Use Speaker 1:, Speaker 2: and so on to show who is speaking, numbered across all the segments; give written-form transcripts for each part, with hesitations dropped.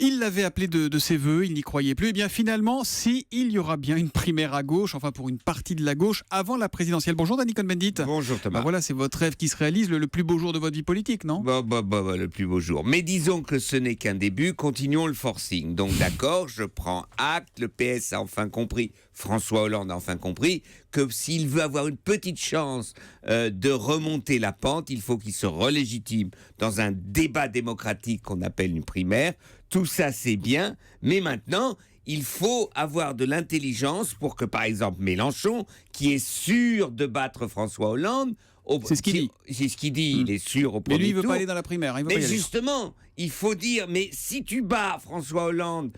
Speaker 1: Il l'avait appelé de ses voeux, il n'y croyait plus. Et bien finalement, si, il y aura bien une primaire à gauche, enfin pour une partie de la gauche, avant la présidentielle. Bonjour Danny Cohn-Bendit.
Speaker 2: Bonjour Thomas.
Speaker 1: Voilà, c'est votre rêve qui se réalise, le plus beau jour de votre vie politique, non ?
Speaker 2: Le plus beau jour. Mais disons que ce n'est qu'un début, continuons le forcing. Donc d'accord, je prends acte, le PS a enfin compris, François Hollande a enfin compris, que s'il veut avoir une petite chance de remonter la pente, il faut qu'il se relégitime dans un débat démocratique qu'on appelle une primaire. Tout ça, c'est bien, mais maintenant, il faut avoir de l'intelligence pour que, par exemple, Mélenchon, qui est sûr de battre François Hollande...
Speaker 1: C'est ce qu'il dit.
Speaker 2: C'est ce qu'il dit, il est sûr au premier tour.
Speaker 1: Mais lui, il ne veut pas aller dans la primaire.
Speaker 2: Mais justement, il faut dire, mais si tu bats François Hollande,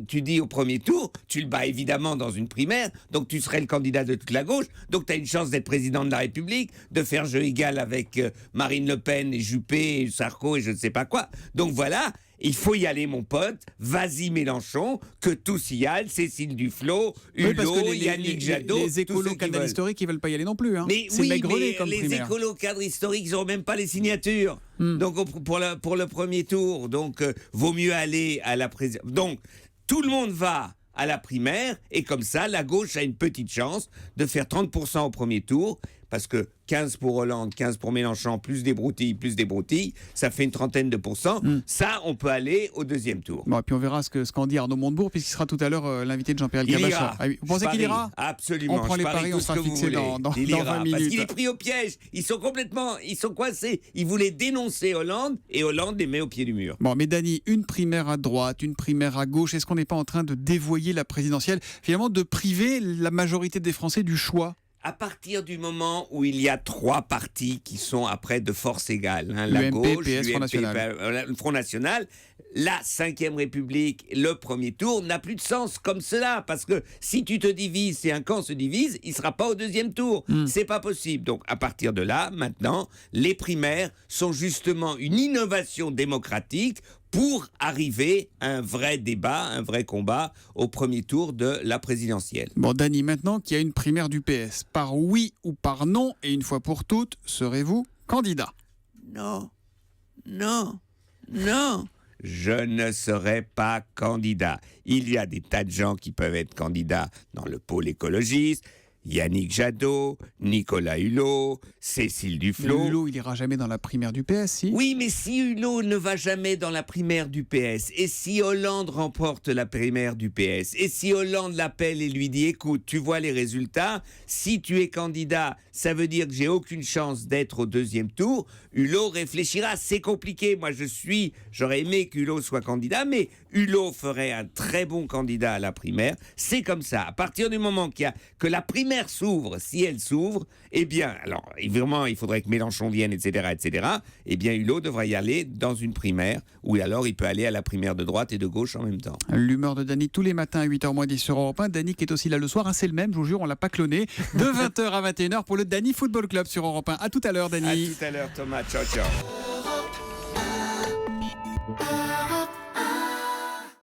Speaker 2: tu dis au premier tour, tu le bats évidemment dans une primaire, donc tu serais le candidat de toute la gauche, donc tu as une chance d'être président de la République, de faire jeu égal avec Marine Le Pen et Juppé et Sarko et je ne sais pas quoi. Donc voilà... Il faut y aller, mon pote. Vas-y, Mélenchon, que tous y aillent. Cécile Duflot, Hulot, Yannick Jadot.
Speaker 1: Les écolos cadres historiques, ils ne veulent pas y aller non plus. Hein.
Speaker 2: Mais
Speaker 1: c'est
Speaker 2: oui,
Speaker 1: maigrelet comme
Speaker 2: les
Speaker 1: primaire.
Speaker 2: écolos cadres historiques, ils n'auront même pas les signatures. Donc, pour le premier tour. Donc, vaut mieux aller à la présidentielle. Donc, tout le monde va à la primaire. Et comme ça, la gauche a une petite chance de faire 30% au premier tour. Parce que 15 pour Hollande, 15 pour Mélenchon, plus des broutilles, ça fait une trentaine de pourcents. Ça, on peut aller au deuxième tour.
Speaker 1: Bon, et puis on verra ce qu'en dit Arnaud Montebourg, puisqu'il sera tout à l'heure l'invité de Jean-Pierre Elkabbach. Vous pensez qu'il ira ?
Speaker 2: Absolument.
Speaker 1: On prend les paris, on sera fixé dans 20 minutes.
Speaker 2: Parce qu'il est pris au piège. Ils sont coincés. Ils voulaient dénoncer Hollande et Hollande les met au pied du mur.
Speaker 1: Bon, mais Dany, une primaire à droite, une primaire à gauche, est-ce qu'on n'est pas en train de dévoyer la présidentielle, finalement de priver la majorité des Français du choix ?
Speaker 2: À partir du moment où il y a trois partis qui sont après de force égale, la gauche,
Speaker 1: PS, Front National.
Speaker 2: Le Front National, la 5e République, le premier tour n'a plus de sens comme cela, parce que si tu te divises, si un camp se divise, il ne sera pas au deuxième tour. C'est pas possible. Donc à partir de là, maintenant, les primaires sont justement une innovation démocratique pour arriver à un vrai débat, un vrai combat au premier tour de la présidentielle.
Speaker 1: Bon, Dany, maintenant qu'il y a une primaire du PS, par oui ou par non, et une fois pour toutes, serez-vous candidat ?
Speaker 2: Non. Je ne serai pas candidat. Il y a des tas de gens qui peuvent être candidats dans le pôle écologiste. Yannick Jadot, Nicolas Hulot, Cécile Duflot.
Speaker 1: Mais Hulot, il ira jamais dans la primaire du PS, si ?
Speaker 2: Oui, mais si Hulot ne va jamais dans la primaire du PS, et si Hollande remporte la primaire du PS, et si Hollande l'appelle et lui dit « Écoute, tu vois les résultats, si tu es candidat, ça veut dire que j'ai aucune chance d'être au deuxième tour », Hulot réfléchira. C'est compliqué. Moi, j'aurais aimé qu'Hulot soit candidat, mais Hulot ferait un très bon candidat à la primaire. C'est comme ça. À partir du moment que la primaire s'ouvre, si elle s'ouvre, eh bien, alors, évidemment, il faudrait que Mélenchon vienne, etc., eh bien, Hulot devrait y aller dans une primaire, où alors il peut aller à la primaire de droite et de gauche en même temps.
Speaker 1: L'humeur de Dany tous les matins à 8h10 sur Europe 1. Dany qui est aussi là le soir, c'est le même, je vous jure, on l'a pas cloné, de 20h à 21h pour le Dany Football Club sur Europe 1. À tout à l'heure, Dany.
Speaker 2: À tout à l'heure, Thomas. Ciao, ciao.